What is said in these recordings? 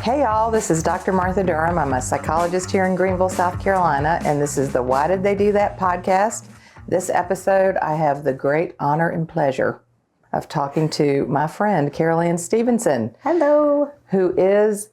Hey y'all, this is Dr. Martha Durham. I'm a psychologist here in Greenville, South Carolina, and this is the Why Did They Do That podcast. This episode, I have the great honor and pleasure of talking to my friend, Carole Anne Stephenson. Hello. Who is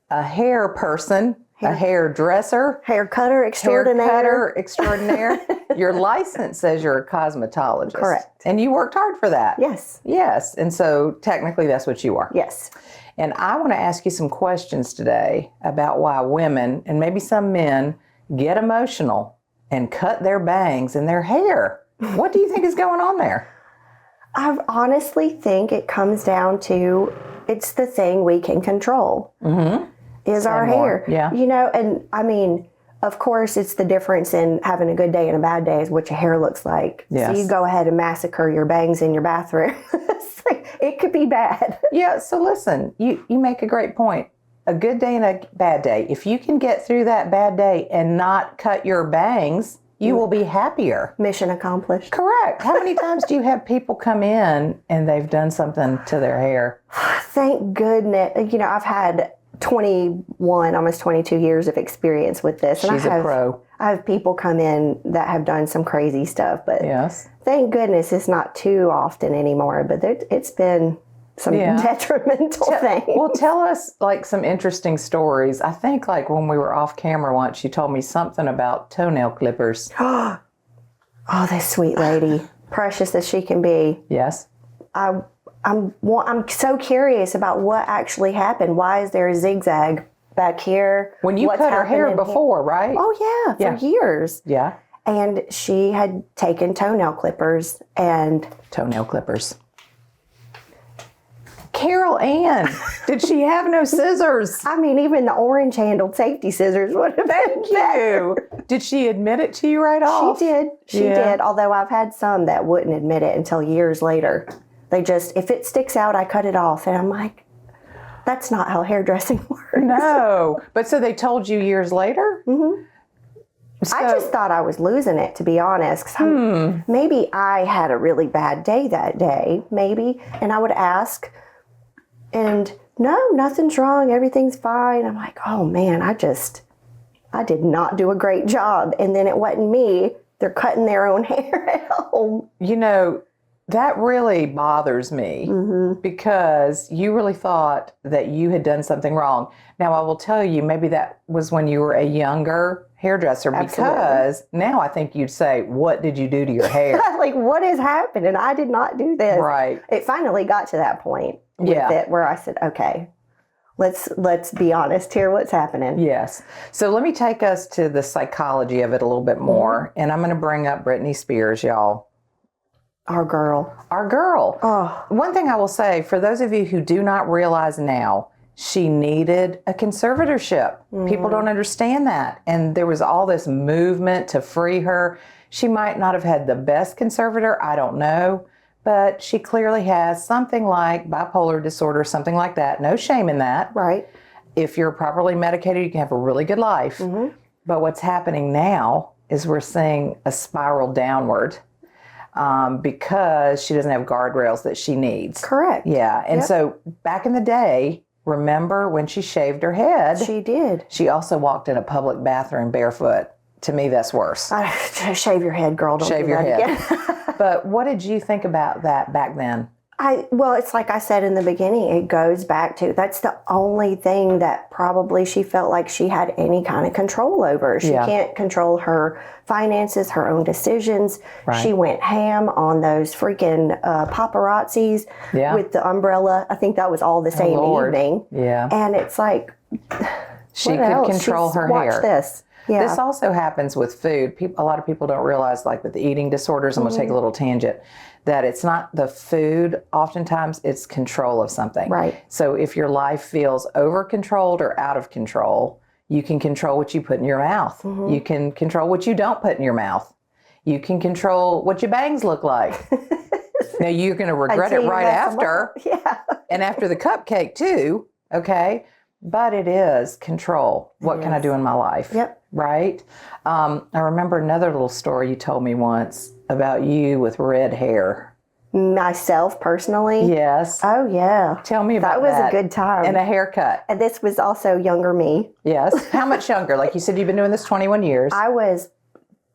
a hair person, a hairdresser. Hair cutter extraordinaire. Hair cutter extraordinaire. Your license says you're a cosmetologist. Correct. And you worked hard for that. Yes. Yes. And so technically that's what you are. Yes. And I want to ask you some questions today about why women, and maybe some men, get emotional and cut their bangs in their hair. What do you think is going on there? I honestly think it comes down to it's the thing we can control. Mm-hmm. Is our hair. Yeah. You know, and I mean, of course, it's the difference in having a good day and a bad day is what your hair looks like. Yes. So you go ahead and massacre your bangs in your bathroom. It could be bad. Yeah, so listen, you make a great point. A good day and a bad day. If you can get through that bad day and not cut your bangs, you will be happier. Mission accomplished. Correct. How many times do you have people come in and they've done something to their hair? Thank goodness. You know, I've had 21, almost 22 years of experience with this. She's a pro. I have people come in that have done some crazy stuff, but yes. Thank goodness it's not too often anymore, but it's been some detrimental things. Well, tell us like some interesting stories. I think like when we were off camera once, you told me something about toenail clippers. Oh, this sweet lady. Precious as she can be. Yes. I'm so curious about what actually happened. Why is there a zigzag back here? When you cut her hair before, right? Oh, yeah, for years. Yeah. And she had taken toenail clippers and... Toenail clippers. Carole Anne, did she have no scissors? I mean, even the orange-handled safety scissors would have been better. Did she admit it to you right off? She did. She did, although I've had some that wouldn't admit it until years later. They just, if it sticks out, I cut it off. And I'm like, that's not how hairdressing works. No. But so they told you years later? Mm-hmm. So, I just thought I was losing it, to be honest. 'Cause maybe I had a really bad day that day, maybe. And I would ask, and no, nothing's wrong. Everything's fine. I'm like, oh man, I did not do a great job. And then it wasn't me. They're cutting their own hair at home. You know, that really bothers me because you really thought that you had done something wrong. Now, I will tell you, maybe that was when you were a younger hairdresser. Absolutely. Because now I think you'd say, what did you do to your hair? Like, what is happening? I did not do this. Right. It finally got to that point with it where I said, okay, let's be honest here. What's happening? Yes. So let me take us to the psychology of it a little bit more. And I'm going to bring up Britney Spears, y'all. Our girl. Oh. One thing I will say, for those of you who do not realize now, she needed a conservatorship. People don't understand that. And there was all this movement to free her. She might not have had the best conservator, I don't know. But she clearly has something like bipolar disorder, something like that. No shame in that. Right. If you're properly medicated, you can have a really good life. Mm-hmm. But what's happening now is we're seeing a spiral downward. Because she doesn't have guardrails that she needs. Correct. Yeah. And so back in the day, remember when she shaved her head? She did. She also walked in a public bathroom barefoot. To me, that's worse. Shave your head, girl. Don't shave do your that head. Again. But what did you think about that back then? Well, it's like I said in the beginning, it goes back to, that's the only thing that probably she felt like she had any kind of control over. She can't control her finances, her own decisions. Right. She went ham on those freaking paparazzis with the umbrella. I think that was all the same evening. Yeah. And it's like, she could control her hair. Watch this. Yeah. This also happens with food. A lot of people don't realize, like with the eating disorders, I'm going to take a little tangent, that it's not the food. Oftentimes, it's control of something. Right. So if your life feels over-controlled or out of control, you can control what you put in your mouth. You can control what you don't put in your mouth. You can control what your bangs look like. Now, you're going to regret it right after. Yeah. And after the cupcake, too. Okay. But it is control. What can I do in my life? Yep. Right? I remember another little story you told me once about you with red hair. Myself personally? Yes. Oh, yeah. Tell me about that. That was a good time. And a haircut. And this was also younger me. Yes. How much younger? Like you said, you've been doing this 21 years. I was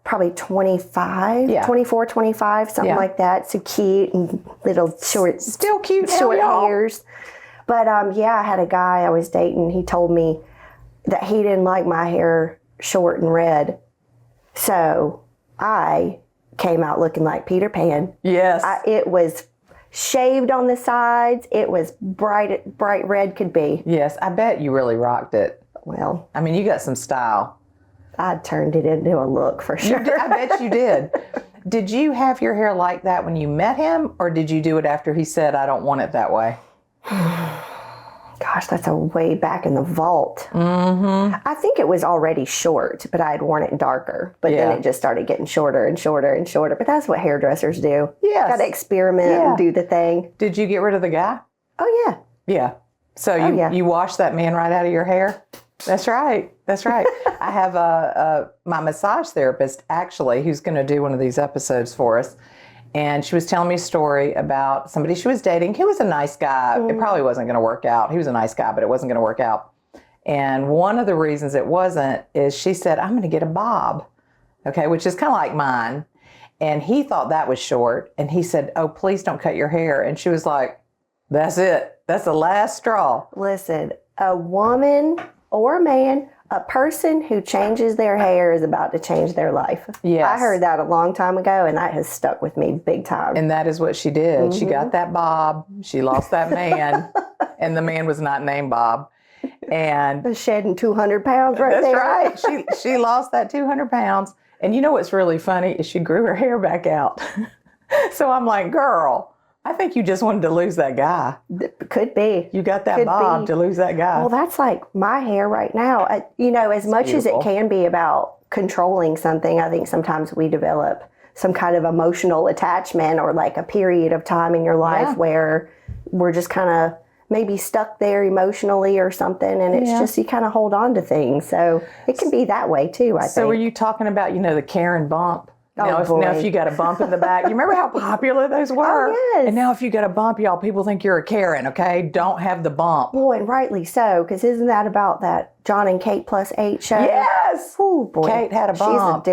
probably 25, 24, 25, something like that. So cute and little short. Still cute. Short hairs. But I had a guy I was dating. He told me that he didn't like my hair short and red. So I came out looking like Peter Pan. Yes. It was shaved on the sides. It was bright red could be. Yes, I bet you really rocked it. Well, I mean, you got some style. I turned it into a look for sure. I bet you did. Did you have your hair like that when you met him, or did you do it after he said, I don't want it that way? Gosh, that's a way back in the vault. Mm-hmm. I think it was already short, but I had worn it darker. But then it just started getting shorter and shorter and shorter. But that's what hairdressers do. Yes. Got to experiment and do the thing. Did you get rid of the guy? Oh, yeah. Yeah. So you washed that man right out of your hair? That's right. That's right. I have my massage therapist, actually, who's going to do one of these episodes for us. And she was telling me a story about somebody she was dating. He was a nice guy. It probably wasn't going to work out. He was a nice guy, but it wasn't going to work out. And one of the reasons it wasn't is she said, I'm going to get a bob, okay, which is kind of like mine. And he thought that was short. And he said, oh, please don't cut your hair. And she was like, that's it. That's the last straw. Listen, a woman or a man, a person who changes their hair is about to change their life. Yes. I heard that a long time ago, and that has stuck with me big time. And that is what she did. Mm-hmm. She got that bob. She lost that man. And the man was not named Bob. And shedding 200 pounds right there. That's right. She lost that 200 pounds. And you know what's really funny is she grew her hair back out. So I'm like, girl, I think you just wanted to lose that guy. Could be. You got that bob to lose that guy. Well, that's like my hair right now. As much as it can be about controlling something, I think sometimes we develop some kind of emotional attachment or like a period of time in your life where we're just kind of maybe stuck there emotionally or something. And it's just you kind of hold on to things. So it can be that way too, I think. So were you talking about, the Karen bump? Now if you got a bump in the back, you remember how popular those were? Oh, yes. And now if you got a bump, y'all, people think you're a Karen, okay? Don't have the bump. Well, and rightly so, because isn't that about that John and Kate plus 8 show? Yes! Oh, boy. Kate had a bump.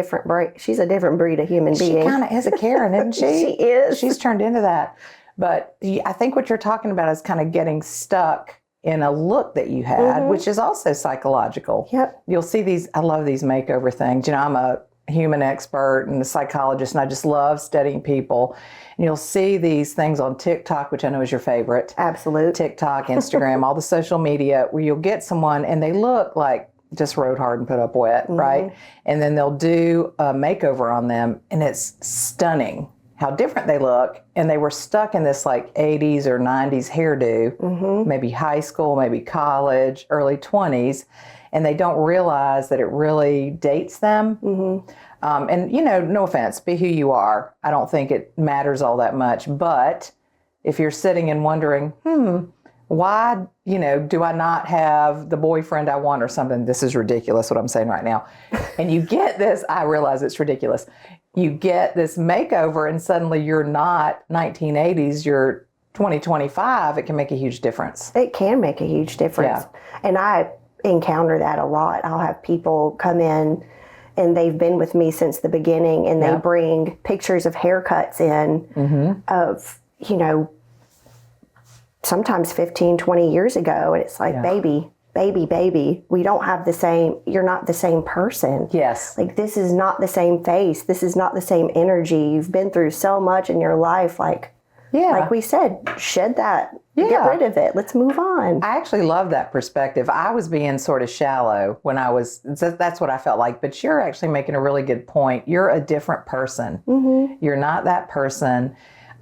She's a different breed of human being. She kind of is a Karen, isn't she? She is. She's turned into that. But I think what you're talking about is kind of getting stuck in a look that you had, which is also psychological. Yep. You'll see I love these makeover things. I'm a human expert and a psychologist, and I just love studying people. And you'll see these things on TikTok, which I know is your favorite. Absolute. TikTok, Instagram, all the social media, where you'll get someone and they look like just rode hard and put up wet, right? And then they'll do a makeover on them, and it's stunning how different they look. And they were stuck in this like 80s or 90s hairdo, maybe high school, maybe college, early 20s. And they don't realize that it really dates them. And, no offense, be who you are. I don't think it matters all that much. But if you're sitting and wondering, why, do I not have the boyfriend I want or something? This is ridiculous what I'm saying right now. And you get this, I realize it's ridiculous. You get this makeover and suddenly you're not 1980s, you're 2025. It can make a huge difference. It can make a huge difference. Yeah. And I encounter that a lot. I'll have people come in and they've been with me since the beginning, and they bring pictures of haircuts in of, sometimes 15, 20 years ago. And it's like, baby, we don't have the same, you're not the same person. Yes. Like, this is not the same face. This is not the same energy. You've been through so much in your life. Like we said, shed that. Get rid of it. Let's move on. I actually love that perspective. I was being sort of shallow when that's what I felt like. But you're actually making a really good point. You're a different person. You're not that person.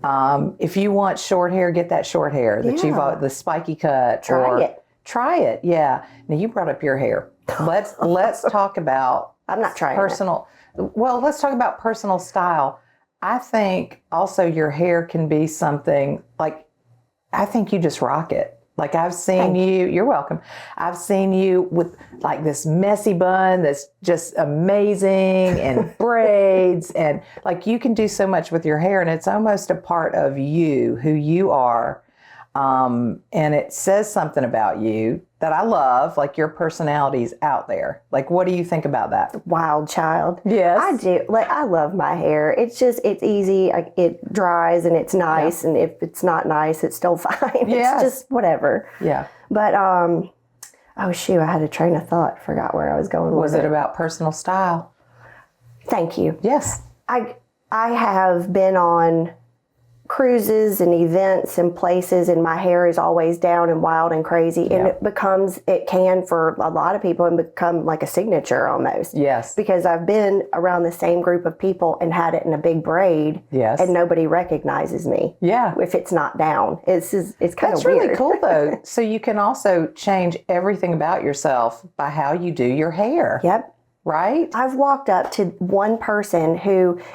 If you want short hair, get that short hair. The spiky cut. Try it. Yeah. Now you brought up your hair. Let's talk about I'm not trying personal. Well, let's talk about personal style. I think also your hair can be something like, I think you just rock it. Like I've seen you, you're welcome. I've seen you with like this messy bun that's just amazing and braids and like you can do so much with your hair and it's almost a part of you, who you are. And it says something about you that I love, like your personality's out there. Like, what do you think about that? Wild child. Yes. I do. Like, I love my hair. It's easy. It dries and it's nice. Yeah. And if it's not nice, it's still fine. Yes. It's just whatever. Yeah. But, oh shoot, I had a train of thought. Forgot where I was going with it. Was it about personal style? Thank you. Yes. I have been on cruises and events and places and my hair is always down and wild and crazy and it can for a lot of people and become like a signature almost. Yes. Because I've been around the same group of people and had it in a big braid. Yes. And nobody recognizes me. Yeah. If it's not down. It's kind of weird. That's really cool though. So you can also change everything about yourself by how you do your hair. Yep. Right? I've walked up to one person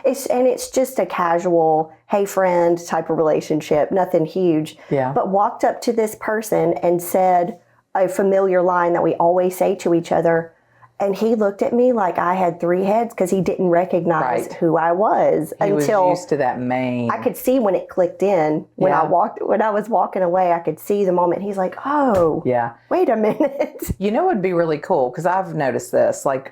it's just a casual, hey friend type of relationship, nothing huge. Yeah. But walked up to this person and said a familiar line that we always say to each other. And he looked at me like I had three heads because he didn't recognize who I was he until was used to that mane. I could see when it clicked in. When I was walking away, I could see the moment. He's like, oh, yeah. Wait a minute. You know, it'd be really cool because I've noticed this. Like,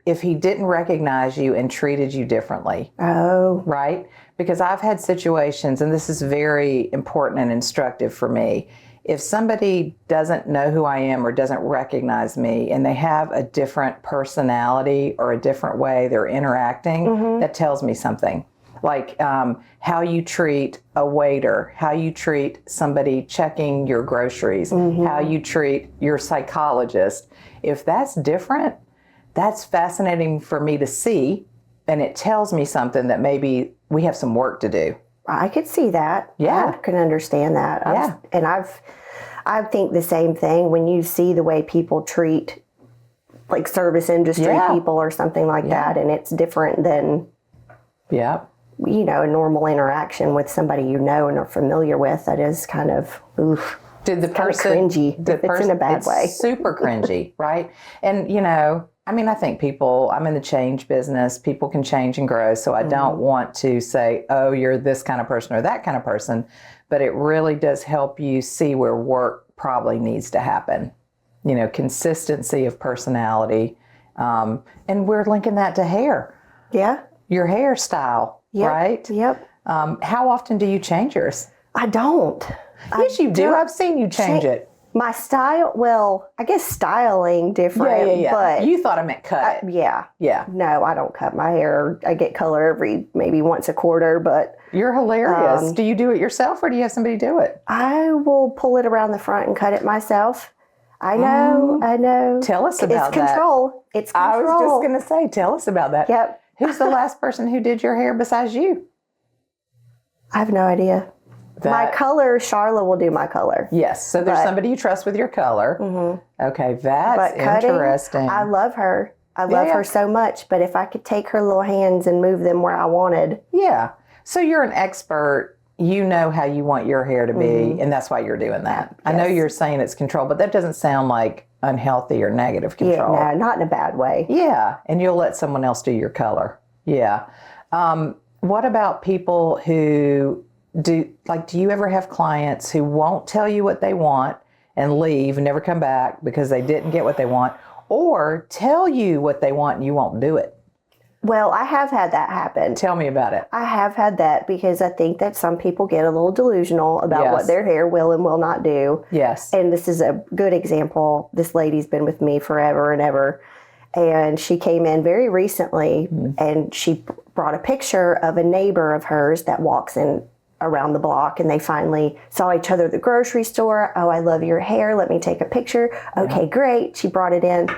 if he didn't recognize you and treated you differently. Oh. Right? Because I've had situations, and this is very important and instructive for me. If somebody doesn't know who I am or doesn't recognize me and they have a different personality or a different way they're interacting, that tells me something. Like how you treat a waiter, how you treat somebody checking your groceries, how you treat your psychologist. If that's different, that's fascinating for me to see, and it tells me something that maybe we have some work to do. I could see that. Yeah. I can understand that. I think the same thing when you see the way people treat like service industry people or something like that, and it's different than a normal interaction with somebody you know and are familiar with. That is kind of Did the person cringy? It's in a bad way. Super cringy, right? And I think I'm in the change business. People can change and grow. So I don't want to say, oh, you're this kind of person or that kind of person. But it really does help you see where work probably needs to happen. Consistency of personality. And we're linking that to hair. Yeah. Your hairstyle, right? Yep. How often do you change yours? I don't. Yes, you do. I've seen you change it. My style, well, I guess styling different. Yeah. But you thought I meant cut. Yeah. No, I don't cut my hair. I get color maybe once a quarter, but. You're hilarious. Do you do it yourself or do you have somebody do it? I will pull it around the front and cut it myself. I know. Tell us about that. It's control. I was just going to say, tell us about that. Yep. Who's the last person who did your hair besides you? I have no idea. My color, Charla will do my color. Yes, so there's somebody you trust with your color. Okay, that's interesting. I love her. I love her so much, but if I could take her little hands and move them where I wanted. Yeah, so you're an expert. You know how you want your hair to be, and that's why you're doing that. Yes. I know you're saying it's control, but that doesn't sound like unhealthy or negative control. Yeah, no, not in a bad way. Yeah, and you'll let someone else do your color. Yeah. What about people who... Do you ever have clients who won't tell you what they want and leave and never come back because they didn't get what they want, or tell you what they want and you won't do it? Well, I have had that happen. Tell me about it. I have had that because I think that some people get a little delusional about what their hair will and will not do. Yes. And this is a good example. This lady's been with me forever and ever. And she came in very recently and she brought a picture of a neighbor of hers that walks in around the block, and they finally saw each other at the grocery store. Oh, I love your hair. Let me take a picture. Okay, great. She brought it in.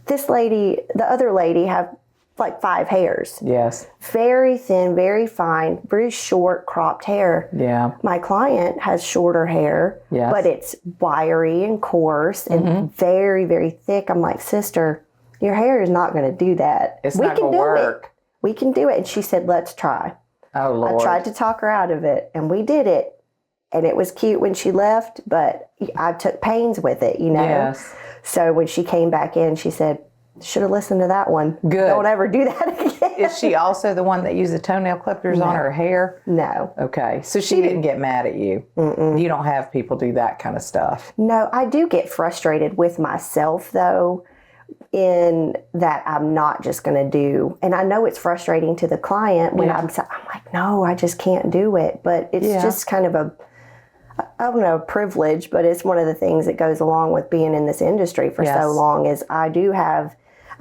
This lady, the other lady, have like 5 hairs. Yes. Very thin, very fine, very short cropped hair. Yeah. My client has shorter hair, but it's wiry and coarse and very, very thick. I'm like, sister, your hair is not going to do that. It's not going to work. We can do it. And she said, let's try. Oh, Lord. I tried to talk her out of it, and we did it. and it was cute when she left, but I took pains with it, Yes. So when she came back in, she said, should have listened to that one. Good. Don't ever do that again. Is she also the one that used the toenail clippers on her hair? No. Okay. So she didn't get mad at you. You don't have people do that kind of stuff. No, I do get frustrated with myself, though, in that I'm not just going to do, and I know it's frustrating to the client when I'm like, no, I just can't do it. But it's just kind of I don't know, privilege, but it's one of the things that goes along with being in this industry for so long is I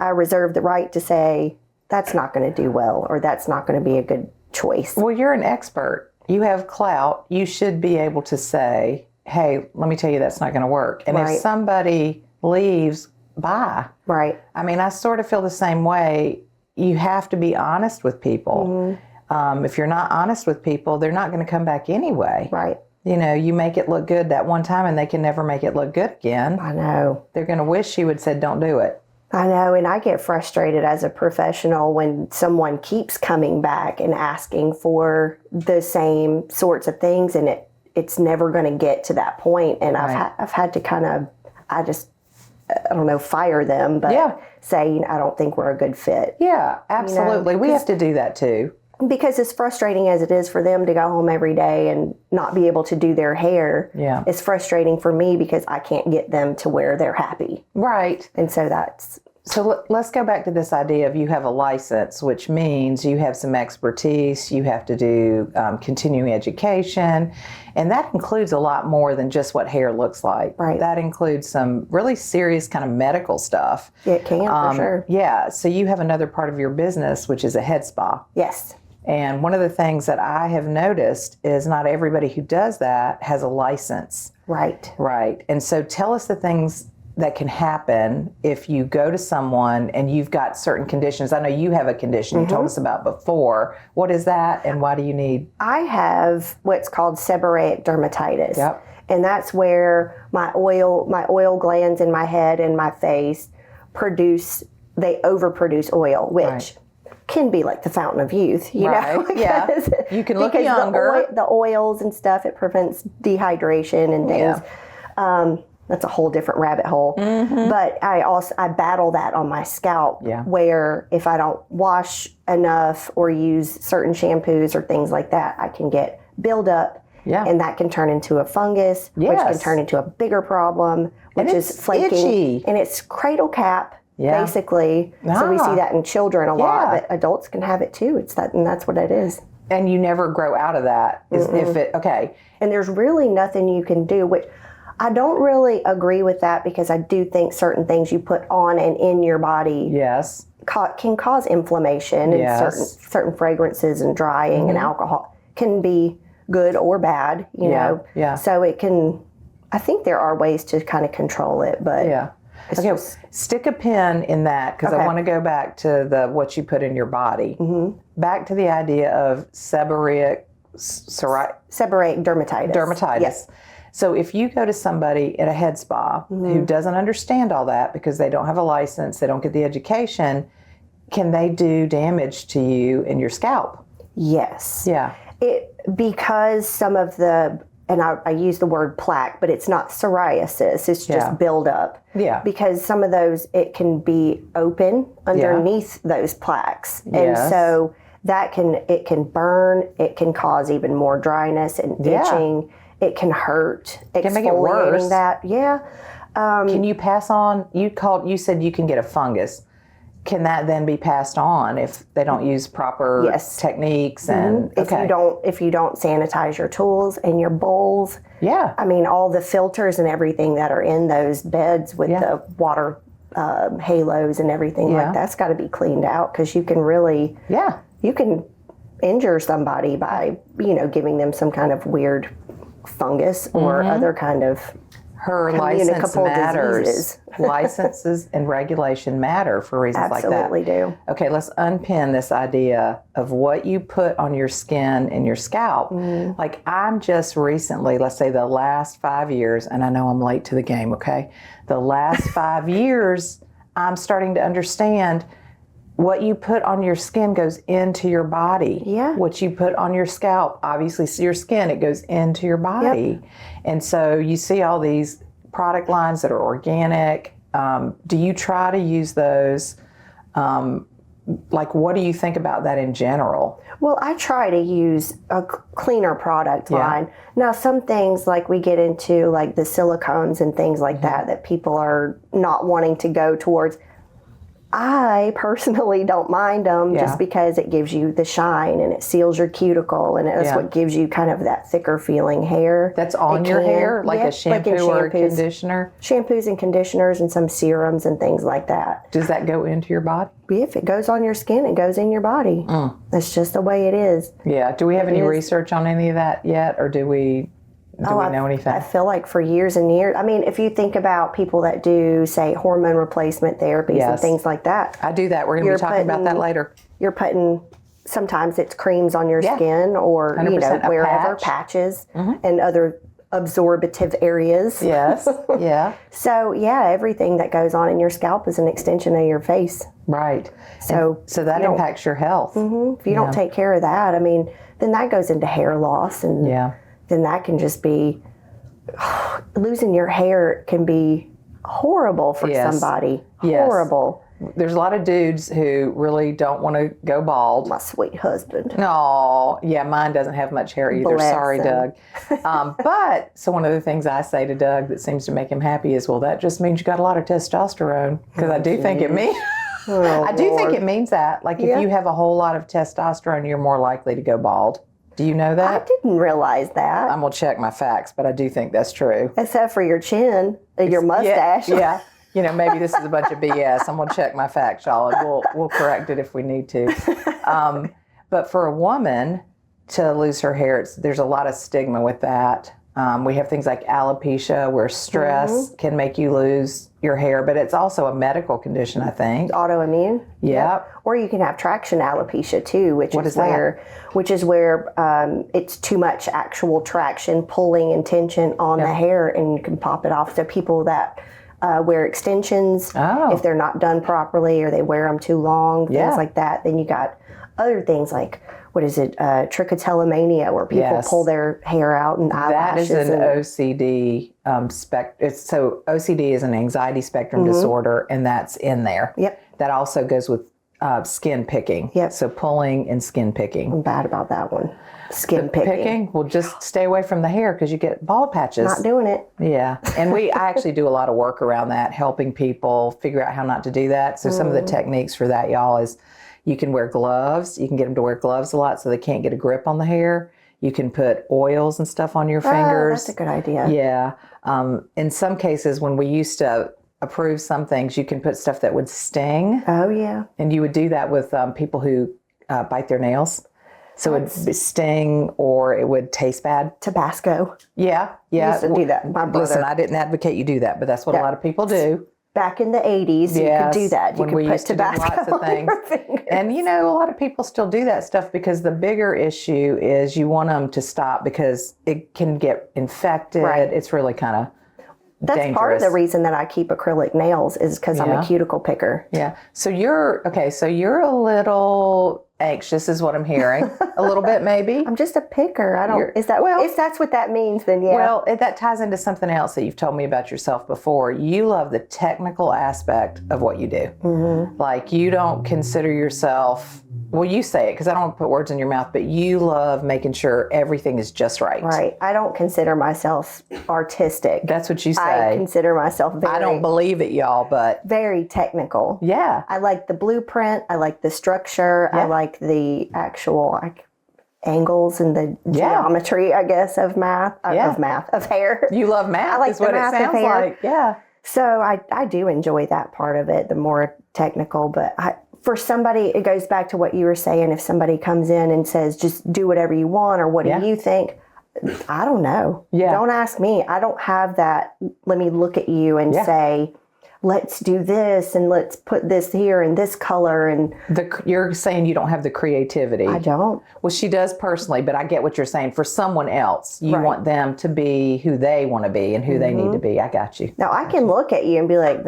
reserve the right to say, that's not going to do well, or that's not going to be a good choice. Well, you're an expert. You have clout. You should be able to say, hey, let me tell you, that's not going to work. And if somebody leaves, bye. Right. I mean, I sort of feel the same way. You have to be honest with people. If you're not honest with people, they're not going to come back anyway. Right. You make it look good that one time and they can never make it look good again. I know. They're going to wish you had said, don't do it. I know, and I get frustrated as a professional when someone keeps coming back and asking for the same sorts of things, and it's never going to get to that point. And I've had to kind of, I don't know, fire them, but say, I don't think we're a good fit. Yeah, absolutely. We have to do that too. Because as frustrating as it is for them to go home every day and not be able to do their hair, it's frustrating for me because I can't get them to where they're happy. Right. And so let's go back to this idea of you have a license, which means you have some expertise, you have to do continuing education, and that includes a lot more than just what hair looks like. Right. That includes some really serious kind of medical stuff. It can, for sure. Yeah, so you have another part of your business, which is a head spa. Yes. And one of the things that I have noticed is not everybody who does that has a license. Right. Right. And so tell us the things that can happen if you go to someone and you've got certain conditions. I know you have a condition you told us about before. What is that and why do you need? I have what's called seborrheic dermatitis. Yep. And that's where my oil glands in my head and my face they overproduce oil, which can be like the fountain of youth, you know? Yeah. You can look younger. The oils and stuff, it prevents dehydration and things. Yeah. That's a whole different rabbit hole. But I battle that on my scalp where if I don't wash enough or use certain shampoos or things like that, I can get buildup. Yeah. And that can turn into a fungus, which can turn into a bigger problem, which is flaking. Itchy. And it's cradle cap. Basically, so we see that in children a lot, but adults can have it too. And that's what it is. And you never grow out of that. And there's really nothing you can do, which I don't really agree with that because I do think certain things you put on and in your body can cause inflammation, and certain fragrances and drying and alcohol can be good or bad, you know. Yeah. So it can. I think there are ways to kind of control it, but stick a pin in that because I want to go back to what you put in your body. Back to the idea of seborrheic dermatitis. Yes. So if you go to somebody at a head spa who doesn't understand all that because they don't have a license, they don't get the education, can they do damage to you and your scalp? Yes. Yeah. Because some of and I use the word plaque, but it's not psoriasis. It's just buildup. Yeah. Because some of those, it can be open underneath those plaques. And so it can burn. It can cause even more dryness and itching. It can hurt. It can make it worse. That. Yeah. Can you pass on, you said you can get a fungus. Can that then be passed on if they don't use proper techniques and if you don't sanitize your tools and your bowls? Yeah. I mean, all the filters and everything that are in those beds with the water halos and everything like that's got to be cleaned out because you can really you can injure somebody by giving them some kind of weird fungus or other kind of her license matters. Licenses and regulation matter for reasons like that. Absolutely do. Okay, let's unpin this idea of what you put on your skin and your scalp. Like I'm just recently, let's say the last 5 years, and I know I'm late to the game, okay? The last 5 years, I'm starting to understand what you put on your skin goes into your body. Yeah. What you put on your scalp, obviously, your skin, it goes into your body. Yep. And so you see all these product lines that are organic. Do you try to use those? Like, what do you think about that in general? Well, I try to use a cleaner product line. Now, some things like we get into like the silicones and things like that people are not wanting to go towards. I personally don't mind them just because it gives you the shine and it seals your cuticle and that's what gives you kind of that thicker feeling hair. That's on your hair? Like a shampoo or a conditioner? Shampoos and conditioners and some serums and things like that. Does that go into your body? If it goes on your skin, it goes in your body. That's just the way it is. Yeah. Do we have any research on any of that yet, or do we know anything? I feel like for years and years. I mean, if you think about people that do, say, hormone replacement therapies and things like that. I do that. We're going to be talking about that later. You're putting, sometimes it's creams on your skin or, wherever, patches and other absorbative areas. Yes. Yeah. So, everything that goes on in your scalp is an extension of your face. Right. So that impacts your health. If you don't take care of that, I mean, then that goes into hair loss and then that can just be, losing your hair can be horrible for somebody. Horrible. There's a lot of dudes who really don't want to go bald. My sweet husband. No, mine doesn't have much hair either. Bless Sorry, him. Doug. So one of the things I say to Doug that seems to make him happy is, well, that just means you got a lot of testosterone. Because I do think it means... I do think it means that. Like, if you have a whole lot of testosterone, you're more likely to go bald. Do you know that? I didn't realize that. I'm going to check my facts, but I do think that's true. Except for your chin, your mustache. Yeah. Maybe this is a bunch of BS. I'm going to check my facts, y'all, and we'll correct it if we need to. But for a woman to lose her hair, there's a lot of stigma with that. We have things like alopecia, where stress can make you lose your hair, but it's also a medical condition, I think. Autoimmune. Yep. Or you can have traction alopecia too, which is where it's too much actual traction, pulling and tension on the hair, and you can pop it off. So people that wear extensions, if they're not done properly or they wear them too long, things like that. Then you got other things like, trichotillomania, where people pull their hair out and eyelashes. That is an OCD so OCD is an anxiety spectrum disorder, and that's in there. Yep. That also goes with skin picking. Yep. So pulling and skin picking. I'm bad about that one. Skin picking. Well, just stay away from the hair because you get bald patches. Not doing it. Yeah. And I actually do a lot of work around that, helping people figure out how not to do that. So some of the techniques for that, y'all, is you can wear gloves. You can get them to wear gloves a lot so they can't get a grip on the hair. You can put oils and stuff on your fingers. That's a good idea. Yeah. In some cases, when we used to approve some things, you can put stuff that would sting. Oh, yeah. And you would do that with people who bite their nails. So it would sting or it would taste bad. Tabasco. Yeah. I used to do that. My brother. Listen, I didn't advocate you do that, but that's what a lot of people do. Back in the 80s, you could do that. You could put Tabasco on your fingers. And, a lot of people still do that stuff because the bigger issue is you want them to stop because it can get infected. Right. It's really kind of dangerous. Part of the reason that I keep acrylic nails is because I'm a cuticle picker. Yeah. So you're a little anxious is what I'm hearing. A little bit, maybe. I'm just a picker. If that's what that means, then yeah. Well, that ties into something else that you've told me about yourself before. You love the technical aspect of what you do. Mm-hmm. Like, you don't consider yourself, well, you say it because I don't want to put words in your mouth, but you love making sure everything is just right. Right. I don't consider myself artistic. That's what you say. I consider myself I don't believe it, y'all, but very technical. Yeah. I like the blueprint. I like the structure. I like the actual angles and the geometry, I guess, of hair. You love math. I like is what math it sounds of hair. like. Yeah. So I do enjoy that part of it, the more technical. But for somebody, it goes back to what you were saying. If somebody comes in and says, just do whatever you want, or what do you think? I don't know. Yeah. Don't ask me. I don't have that. Let me look at you and say, let's do this and let's put this here and this color. And you're saying you don't have the creativity. I don't. Well, she does personally, but I get what you're saying. For someone else, you want them to be who they want to be and who they need to be. I got you. Now, I can look at you and be like,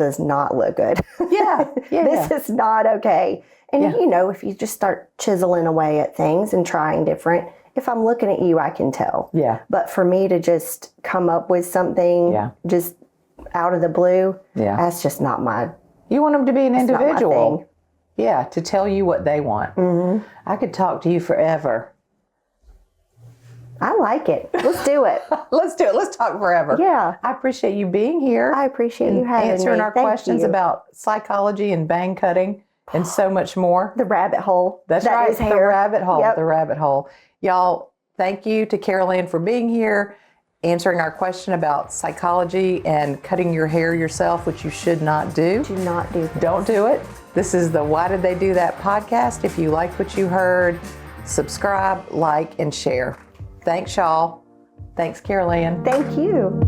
does not look good. Yeah. This is not okay. And, you know, if you just start chiseling away at things and trying different, if I'm looking at you, I can tell. Yeah. But for me to just come up with something just out of the blue, that's just not my... You want them to be an individual. Not my thing. Yeah, to tell you what they want. Mm-hmm. I could talk to you forever. I like it. Let's do it. Let's do it. Let's talk forever. Yeah. I appreciate you being here. I appreciate you having me. Answering our Thank questions you. about psychology and bang cutting and so much more. The rabbit hole. That's that right. is hair. The rabbit hole. Yep. The rabbit hole. Y'all, thank you to Carole Anne for being here, answering our question about psychology and cutting your hair yourself, which you should not do. Do not do this. Don't do it. This is the Why Did They Do That podcast. If you like what you heard, subscribe, like, and share. Thanks, y'all. Thanks, Carole Anne. Thank you.